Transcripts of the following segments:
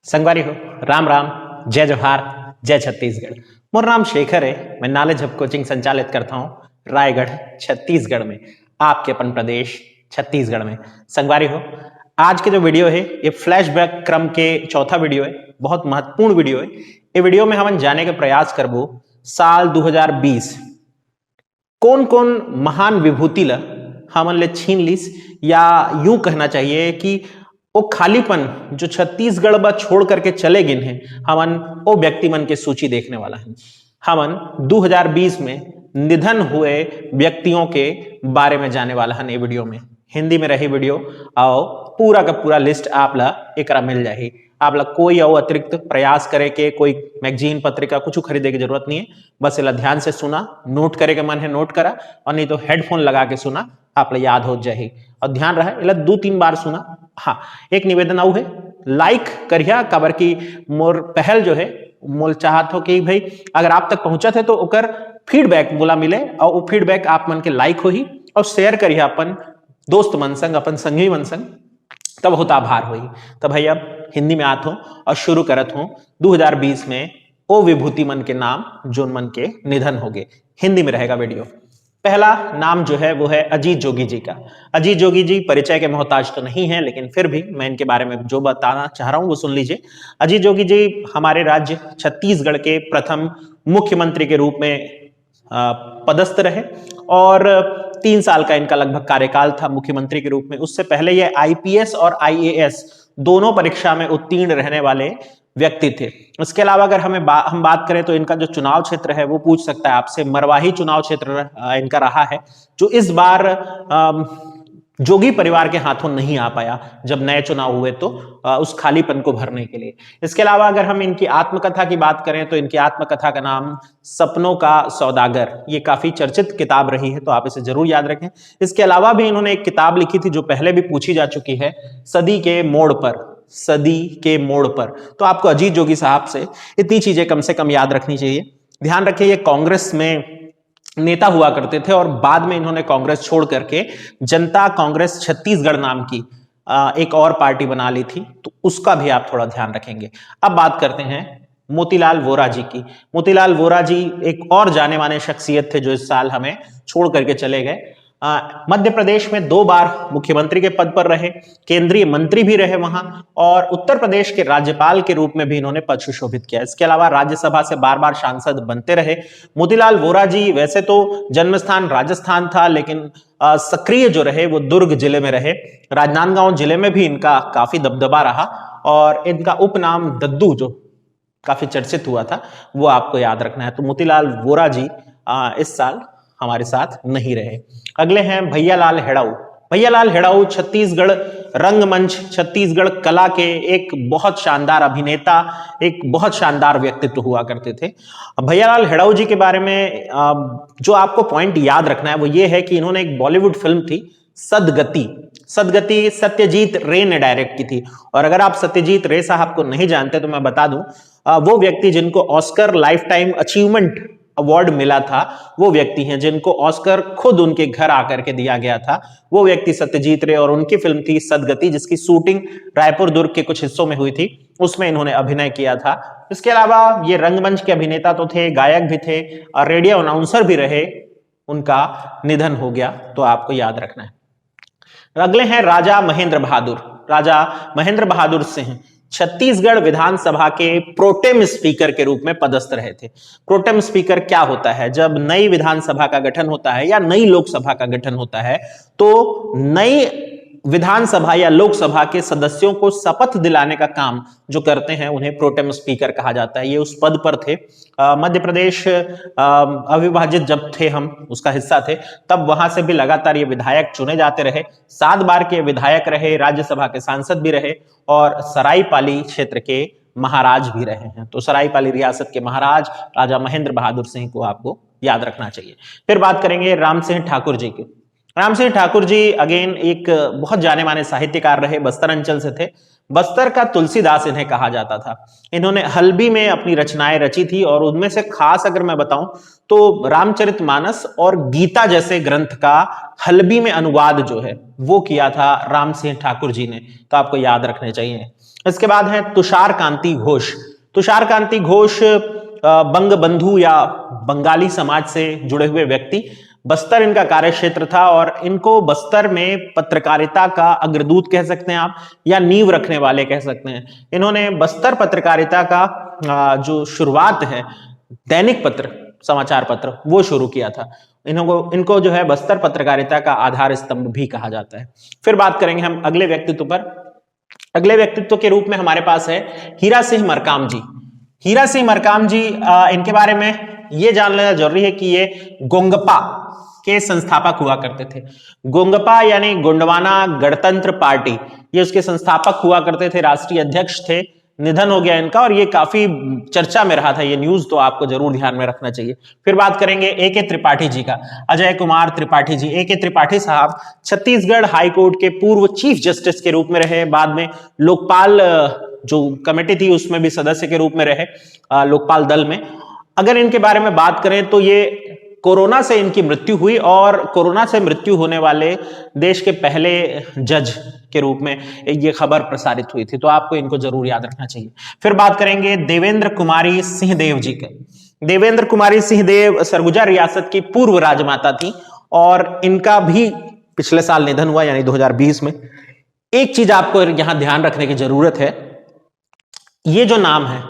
संगवारी हो राम राम, जय जोहार, जय छत्तीसगढ़। मोर नाम शेखर है। मैं नॉलेज हब कोचिंग संचालित करता हूँ रायगढ़ छत्तीसगढ़ में, आपके अपन प्रदेश छत्तीसगढ़ में। संगवारी हो, आज के जो वीडियो है ये फ्लैशबैक क्रम के चौथा वीडियो है। बहुत महत्वपूर्ण वीडियो है। ये वीडियो में हम जाने के प्रयास करबो साल 2020 कौन कौन महान विभूति ला हमन ले छीन लिस, या यूं कहना चाहिए कि वो खालीपन जो छत्तीसगढ़ बा छोड़ करके चले गिन हैं, हमन वो व्यक्ति मन के सूची देखने वाला है। हमन 2020 में निधन हुए व्यक्तियों के बारे में जाने वाला है। वीडियो में हिंदी में रही वीडियो और पूरा का पूरा लिस्ट आप ला एकरा मिल जाही। आप ला कोई और अतिरिक्त प्रयास करे के, कोई मैगजीन पत्रिका कुछ खरीदे की जरूरत नहीं है। बस इला ध्यान से सुना, नोट करे के मन है नोट करा, और नहीं तो हेडफोन लगा के सुना, आप ला याद हो जाही। और ध्यान रहे इला 2-3 बार सुना। हाँ, एक निवेदन आऊ है, लाइक करिया काबर की मोर पहल जो है मोल चाहत हो कि भाई अगर आप तक पहुंचा थे तो ओकर फीडबैक मोला मिले, और वो फीडबैक आप मन के लाइक होही और शेयर करिए अपन दोस्त मन संग, अपन संगी मन संग, तब होता आभार होई। तो भाई अब हिंदी में आत हो और शुरू करत हो 2020 में ओ विभूति मन के नाम जो मन के निधन हो गए। हिंदी में रहेगा वीडियो। पहला नाम जो है वो है अजीत जोगी जी का। अजीत जोगी जी परिचय के मोहताज तो नहीं है, लेकिन फिर भी मैं इनके बारे में जो बताना चाह रहा हूं वो सुन लीजिए। अजीत जोगी जी हमारे राज्य छत्तीसगढ़ के प्रथम मुख्यमंत्री के रूप में पदस्थ रहे, और 3 साल का इनका लगभग कार्यकाल था मुख्यमंत्री के रूप में। उससे पहले ये आईपीएस और आईएएस दोनों परीक्षा में उत्तीर्ण रहने वाले व्यक्ति थे। इसके अलावा अगर हम बात करें तो इनका जो चुनाव क्षेत्र है वो पूछ सकता है आपसे, मरवाही चुनाव क्षेत्र इनका रहा है, जो इस बार जोगी परिवार के हाथों नहीं आ पाया जब नए चुनाव हुए तो उस खालीपन को भरने के लिए। इसके अलावा अगर हम इनकी आत्मकथा की बात करें तो इनकी आत्मकथा का नाम सपनों का सौदागर, ये काफी चर्चित किताब रही है, तो आप इसे जरूर याद रखें। इसके अलावा भी इन्होंने एक किताब लिखी थी जो पहले भी पूछी जा चुकी है, सदी के मोड़ पर। सदी के मोड़ पर, तो आपको अजीत जोगी साहब से इतनी चीजें कम से कम याद रखनी चाहिए। ध्यान रखिए ये कांग्रेस में नेता हुआ करते थे, और बाद में इन्होंने कांग्रेस छोड़ करके जनता कांग्रेस छत्तीसगढ़ नाम की एक और पार्टी बना ली थी, तो उसका भी आप थोड़ा ध्यान रखेंगे। अब बात करते हैं मोतीलाल वोरा जी की। मोतीलाल वोरा जी एक और जाने माने शख्सियत थे जो इस साल हमें छोड़ करके चले गए। मध्य प्रदेश में 2 बार मुख्यमंत्री के पद पर रहे, केंद्रीय मंत्री भी रहे वहां, और उत्तर प्रदेश के राज्यपाल के रूप में भी इन्होंने पद सुशोभित किया। इसके अलावा राज्यसभा से बार-बार सांसद बनते रहे। मोतीलाल वोरा जी वैसे तो जन्मस्थान राजस्थान था, लेकिन सक्रिय जो रहे वो दुर्ग जिले में रहे। राजनांदगांव जिले में भी इनका काफी दबदबा रहा, और इनका उपनाम दद्दू जो काफी चर्चित हुआ था वो आपको याद रखना है। तो मोतीलाल वोरा जी इस साल हमारे साथ नहीं रहे। अगले हैं भैयालाल हेड़ाऊ। भैयालाल हेड़ाऊ छत्तीसगढ़ रंगमंच, छत्तीसगढ़ कला के एक बहुत शानदार अभिनेता, एक बहुत शानदार व्यक्तित्व हुआ करते थे। भैयालाल हेड़ाऊ जी के बारे में जो आपको पॉइंट याद रखना है वो ये है कि इन्होंने एक बॉलीवुड फिल्म थी सदगति, सदगति सत्यजीत रे ने डायरेक्ट की थी। और अगर आप सत्यजीत रे साहब को नहीं जानते तो मैं बता दूं, वो व्यक्ति जिनको Oscar life time achievement award मिला था, वो व्यक्ति हैं जिनको ऑस्कर खुद उनके घर आकर के दिया गया था, वो व्यक्ति सत्यजीत रे। और उनकी फिल्म थी सदगति, जिसकी शूटिंग रायपुर दुर्ग के कुछ हिस्सों में हुई थी, उसमें इन्होंने अभिनय किया था। इसके अलावा ये रंगमंच के अभिनेता तो थे, गायक भी थे और रेडियो अनाउंसर भी रहे। उनका निधन हो गया, तो आपको याद रखना है। अगले हैं राजा महेंद्र बहादुर। राजा महेंद्र बहादुर सिंह छत्तीसगढ़ विधानसभा के प्रोटेम स्पीकर के रूप में पदस्थ रहे थे। प्रोटेम स्पीकर क्या होता है? जब नई विधानसभा का गठन होता है या नई लोकसभा का गठन होता है, तो नई विधानसभा या लोकसभा के सदस्यों को शपथ दिलाने का काम जो करते हैं उन्हें प्रोटेम स्पीकर कहा जाता है। ये उस पद पर थे। मध्य प्रदेश अविभाजित जब थे हम उसका हिस्सा थे, तब वहां से भी लगातार ये विधायक चुने जाते रहे। 7 बार के विधायक रहे, राज्यसभा के सांसद भी रहे, और सरायपाली क्षेत्र के महाराज भी रहे हैं। तो सरायपाली रियासत के महाराज राजा महेंद्र बहादुर सिंह को आपको याद रखना चाहिए। फिर बात करेंगे राम सिंह ठाकुर जी की। राम सिंह ठाकुर जी अगेन एक बहुत जाने माने साहित्यकार रहे, बस्तर अंचल से थे। बस्तर का तुलसीदास इन्हें कहा जाता था। इन्होंने हल्बी में अपनी रचनाएं रची थी और उनमें से खास अगर मैं बताऊं तो रामचरितमानस और गीता जैसे ग्रंथ का हल्बी में अनुवाद जो है वो किया था राम सिंह ठाकुर जी ने, तो आपको याद रखने चाहिए। इसके बाद है तुषार कांति घोष। तुषार कांति घोष बंग बंधु या बंगाली समाज से जुड़े हुए व्यक्ति, बस्तर इनका कार्य क्षेत्र था और इनको बस्तर में पत्रकारिता का अग्रदूत कह सकते हैं आप, या नींव रखने वाले कह सकते हैं। इन्होंने बस्तर पत्रकारिता का जो शुरुआत है, दैनिक पत्र, समाचार पत्र, वो शुरू किया था। इनको जो है बस्तर पत्रकारिता का आधार स्तंभ भी कहा जाता है। फिर बात करेंगे हम अगले व्यक्तित्व पर। अगले व्यक्तित्व के रूप में हमारे पास है हीरा सिंह मरकाम जी। हीरा सिंह मरकाम जी, इनके बारे में ये जान लेना जरूरी है कि ये गोंगपा के संस्थापक हुआ करते थे। गोंगपा यानी गोंडवाना गणतंत्र पार्टी, ये उसके संस्थापक हुआ करते थे, राष्ट्रीय अध्यक्ष थे। निधन हो गया इनका और ये काफी चर्चा में रहा था ये न्यूज, तो आपको जरूर ध्यान में रखना चाहिए। फिर बात करेंगे ए.के. त्रिपाठी जी का, अजय कुमार त्रिपाठी जी। ए.के. त्रिपाठी साहब छत्तीसगढ़ हाई कोर्ट के पूर्व चीफ जस्टिस के रूप में रहे, बाद में लोकपाल जो कमेटी थी उसमें भी सदस्य के रूप में रहे, लोकपाल दल में। अगर इनके बारे में बात करें तो ये कोरोना से इनकी मृत्यु हुई और कोरोना से मृत्यु होने वाले देश के पहले जज के रूप में ये खबर प्रसारित हुई थी, तो आपको इनको जरूर याद रखना चाहिए। फिर बात करेंगे देवेंद्र कुमारी सिंहदेव जी के। देवेंद्र कुमारी सिंहदेव सरगुजा रियासत की पूर्व राजमाता थी और इनका भी पिछले साल निधन हुआ, यानी 2020 में। एक चीज आपको यहां ध्यान रखने की जरूरत है, ये जो नाम है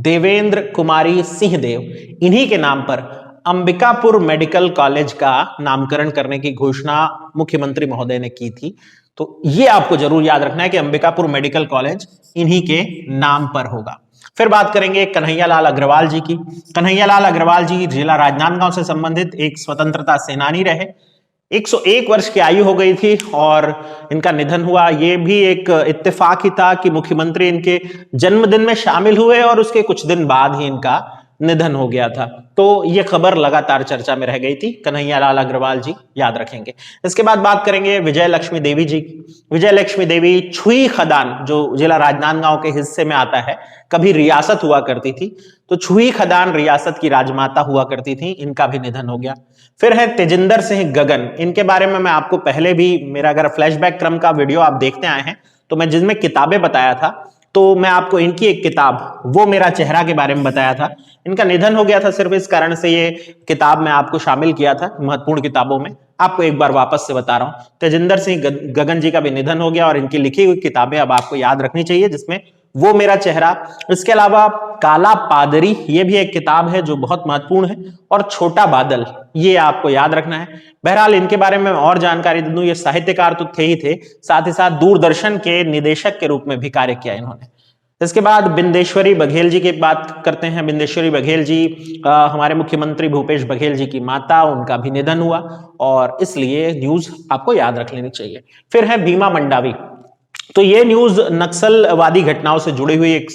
देवेंद्र कुमारी सिंहदेव, इन्हीं के नाम पर अंबिकापुर मेडिकल कॉलेज का नामकरण करने की घोषणा मुख्यमंत्री महोदय ने की थी। तो ये आपको जरूर याद रखना है कि अंबिकापुर मेडिकल कॉलेज इन्हीं के नाम पर होगा। फिर बात करेंगे कन्हैयालाल अग्रवाल जी की। कन्हैयालाल अग्रवाल जी जिला राजनांदगांव से संबंधित एक स्वतंत्रता सेनानी रहे। 101 वर्ष की आयु हो गई थी और इनका निधन हुआ। ये भी एक इत्तेफाक ही था कि मुख्यमंत्री इनके जन्मदिन में शामिल हुए और उसके कुछ दिन बाद ही इनका निधन हो गया था, तो ये खबर लगातार चर्चा में रह गई थी। कन्हैयालाल अग्रवाल जी याद रखेंगे। इसके बाद बात करेंगे विजय लक्ष्मी देवी जी। विजय लक्ष्मी देवी छुई खदान, जो जिला राजनांदगांव के हिस्से में आता है, कभी रियासत हुआ करती थी, तो छुई खदान रियासत की राजमाता हुआ करती थी, इनका भी निधन हो गया। फिर है तेजिंदर सिंह गगन। इनके बारे में मैं आपको पहले भी, मेरा अगर फ्लैशबैक क्रम का वीडियो आप देखते आए हैं तो मैं जिसमें किताबें बताया था, तो मैं आपको इनकी एक किताब वो मेरा चेहरा के बारे में बताया था। इनका निधन हो गया था, सिर्फ इस कारण से ये किताब मैं आपको शामिल किया था महत्वपूर्ण किताबों में। आपको एक बार वापस से बता रहा हूं, तेजिंदर सिंह गगन जी का भी निधन हो गया और इनकी लिखी हुई किताबें अब आपको याद रखनी चाहिए, जिसमें वो मेरा चेहरा। इसके अलावा काला पादरी, ये भी एक किताब है जो बहुत महत्वपूर्ण है, और छोटा बादल, ये आपको याद रखना है। बहरहाल इनके बारे में और जानकारी दे दूं, ये साहित्यकार तो थे ही थे, साथ ही साथ दूरदर्शन के निदेशक के रूप में भी कार्य किया इन्होंने। इसके बाद बिंदेश्वरी बघेल जी की बात करते हैं। बिंदेश्वरी बघेल जी हमारे मुख्यमंत्री भूपेश बघेल जी की माता, उनका भी निधन हुआ और इसलिए न्यूज आपको याद रख लेनी चाहिए। फिर है भीमा मंडावी। तो ये न्यूज नक्सलवादी घटनाओं से जुड़ी हुई एक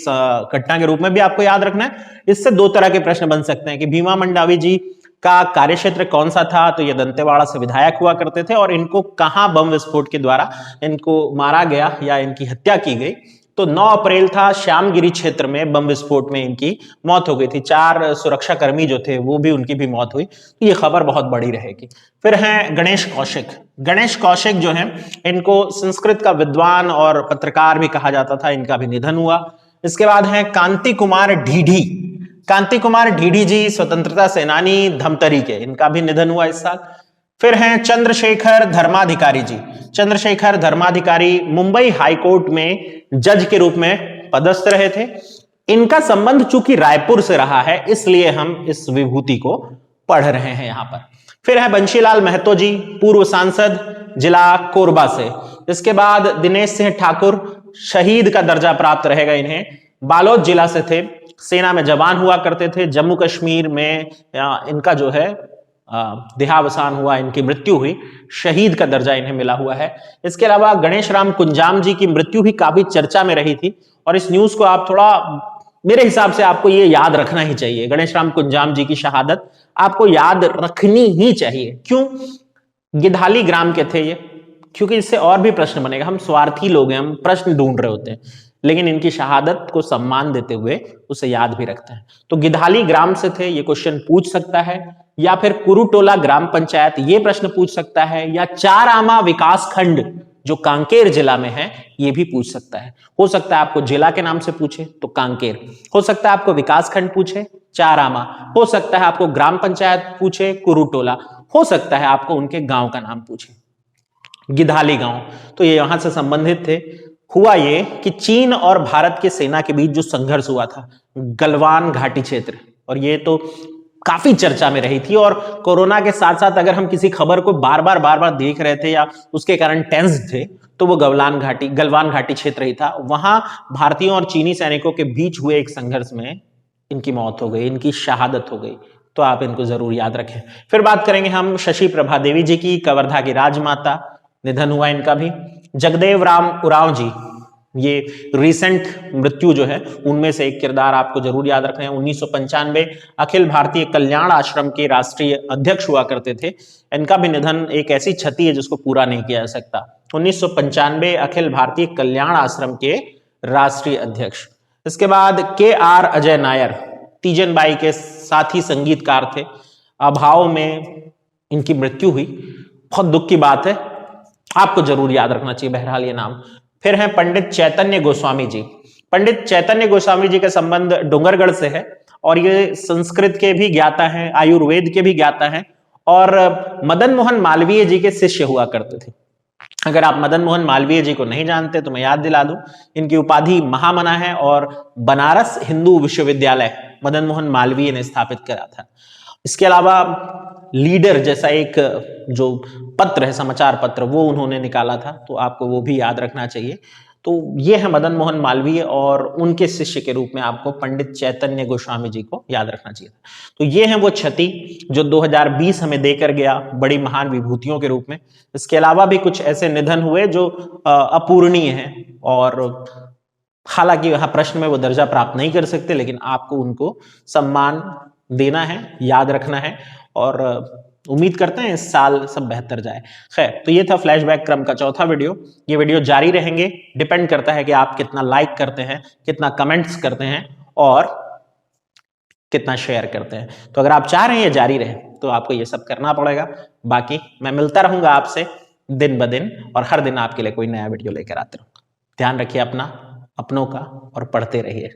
घटना के रूप में भी आपको याद रखना है। इससे दो तरह के प्रश्न बन सकते हैं कि भीमा मंडावी जी का कार्यक्षेत्र कौन सा था, तो ये दंतेवाड़ा से विधायक हुआ करते थे और इनको कहां बम विस्फोट के द्वारा इनको मारा गया या इनकी हत्या की गई, तो 9 अप्रैल था, श्यामगिरी क्षेत्र में बम विस्फोट में इनकी मौत हो गई थी। 4 सुरक्षा कर्मी जो थे वो भी, उनकी भी मौत हुई। तो ये खबर बहुत बड़ी रहेगी। फिर हैं गणेश कौशिक। गणेश कौशिक जो है, इनको संस्कृत का विद्वान और पत्रकार भी कहा जाता था, इनका भी निधन हुआ। इसके बाद है कांति कुमार ढीढी। कांति कुमार ढीढी जी स्वतंत्रता सेनानी धमतरी के, इनका भी निधन हुआ इस साल। फिर हैं चंद्रशेखर धर्माधिकारी जी। चंद्रशेखर धर्माधिकारी मुंबई हाईकोर्ट में जज के रूप में पदस्थ रहे थे। इनका संबंध चूंकि रायपुर से रहा है, इसलिए हम इस विभूति को पढ़ रहे हैं यहां पर। फिर है बंशीलाल महतो जी, पूर्व सांसद, जिला कोरबा से। इसके बाद दिनेश सिंह ठाकुर, शहीद का दर्जा प्राप्त रहेगा इन्हें, बालोद जिला से थे, सेना में जवान हुआ करते थे। जम्मू कश्मीर में इनका जो है देहावसान हुआ, इनकी मृत्यु हुई, शहीद का दर्जा इन्हें मिला हुआ है। इसके अलावा गणेश राम कुंजाम जी की मृत्यु भी काफी चर्चा में रही थी और इस न्यूज को आप थोड़ा, मेरे हिसाब से आपको ये याद रखना ही चाहिए। गणेश राम कुंजाम जी की शहादत आपको याद रखनी ही चाहिए। क्यों? गिधाली ग्राम के थे ये, क्योंकि इससे और भी प्रश्न बनेगा। हम स्वार्थी लोग हैं, हम प्रश्न ढूंढ रहे होते हैं, लेकिन इनकी शहादत को सम्मान देते हुए उसे याद भी रखते हैं। तो गिधाली ग्राम से थे, ये क्वेश्चन पूछ सकता है, या फिर कुरुटोला ग्राम पंचायत ये प्रश्न पूछ सकता है, या चार आमा विकास खंड जो कांकेर जिला में है ये भी पूछ सकता है। हो सकता है आपको जिला के नाम से पूछे तो कांकेर, हो सकता है आपको विकास खंड पूछे चार आमा, हो सकता है आपको ग्राम पंचायत पूछे कुरुटोला, हो सकता है आपको उनके गांव का नाम पूछे गिधाली गांव। तो ये यहां से संबंधित थे। हुआ ये कि चीन और भारत के सेना के बीच जो संघर्ष हुआ था गलवान घाटी क्षेत्र, और ये तो काफी चर्चा में रही थी, और कोरोना के साथ साथ अगर हम किसी खबर को बार बार देख रहे थे या उसके कारण टेंस थे तो वो गलवान घाटी क्षेत्र ही था। वहां भारतीयों और चीनी सैनिकों के बीच हुए एक संघर्ष में इनकी मौत हो गई, इनकी शहादत हो गई। तो आप इनको जरूर याद रखें। फिर बात करेंगे हम शशि प्रभा देवी जी की, कवर्धा की राजमाता, निधन हुआ इनका भी। जगदेव राम उरांव जी, ये रिसेंट मृत्यु जो है उनमें से एक किरदार आपको जरूर याद रखना है। 1995 अखिल भारतीय कल्याण आश्रम के राष्ट्रीय अध्यक्ष हुआ करते थे। इनका भी निधन एक ऐसी क्षति है जिसको पूरा नहीं किया जा सकता। 1995 अखिल भारतीय कल्याण आश्रम के राष्ट्रीय अध्यक्ष। इसके बाद KR अजय नायर, तीजन बाई के साथी संगीतकार थे, अभाव में इनकी मृत्यु हुई। बहुत दुख की बात है, आपको जरूर याद रखना चाहिए बहरहाल ये नाम। फिर हैं पंडित चैतन्य गोस्वामी जी। पंडित चैतन्य गोस्वामी जी का संबंध डोंगरगढ़ से है, और ये संस्कृत के भी ज्ञाता हैं, आयुर्वेद के भी ज्ञाता हैं, और मदन मोहन मालवीय जी के शिष्य हुआ करते थे। अगर आप मदन मोहन मालवीय जी को नहीं जानते तो मैं याद दिला दूं, इनकी उपाधि महामना है, और बनारस हिंदू विश्वविद्यालय मदन मोहन मालवीय ने स्थापित करा था। इसके अलावा लीडर जैसा एक जो पत्र है, समाचार पत्र, वो उन्होंने निकाला था, तो आपको वो भी याद रखना चाहिए। तो ये है मदन मोहन मालवीय, और उनके शिष्य के रूप में आपको पंडित चैतन्य गोस्वामी जी को याद रखना चाहिए। तो ये है वो क्षति जो 2020 हमें देकर गया बड़ी महान विभूतियों के रूप में। इसके अलावा भी कुछ ऐसे निधन हुए जो अपूरणीय हैं, और हालांकि वहां प्रश्न में वो दर्जा प्राप्त नहीं कर सकते, लेकिन आपको उनको सम्मान देना है, याद रखना है, और उम्मीद करते हैं इस साल सब बेहतर जाए। खैर, तो ये था फ्लैशबैक क्रम का चौथा वीडियो। ये वीडियो जारी रहेंगे, डिपेंड करता है कि आप कितना लाइक करते हैं, कितना कमेंट्स करते हैं, और कितना शेयर करते हैं। तो अगर आप चाह रहे हैं ये जारी रहे तो आपको ये सब करना पड़ेगा। बाकी मैं मिलता रहूंगा आपसे दिन ब दिन, और हर दिन आपके लिए कोई नया वीडियो लेकर आते रहूंगा। ध्यान रखिए अपना, अपनों का, और पढ़ते रहिए।